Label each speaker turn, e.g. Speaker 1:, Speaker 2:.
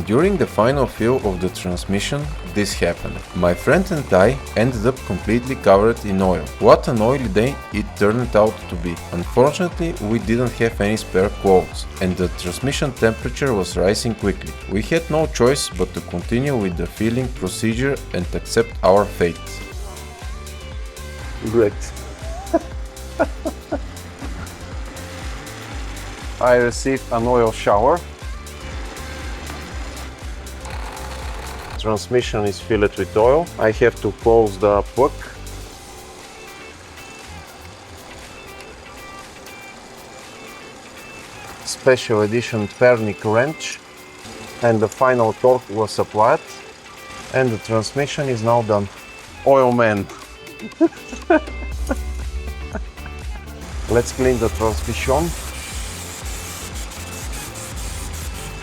Speaker 1: During the final fill of the transmission, this happened. My friend and I ended up completely covered in oil. What an oily day it turned out to be. Unfortunately, we didn't have any spare clothes, and the transmission temperature was rising quickly. We had no choice but to continue with the filling procedure and accept our fate.
Speaker 2: Great. I received an oil shower. Transmission is filled with oil. I have to close the plug. Special edition Pernic wrench, and the final torque was applied, and the transmission is now done. Oil man. Let's clean the transmission.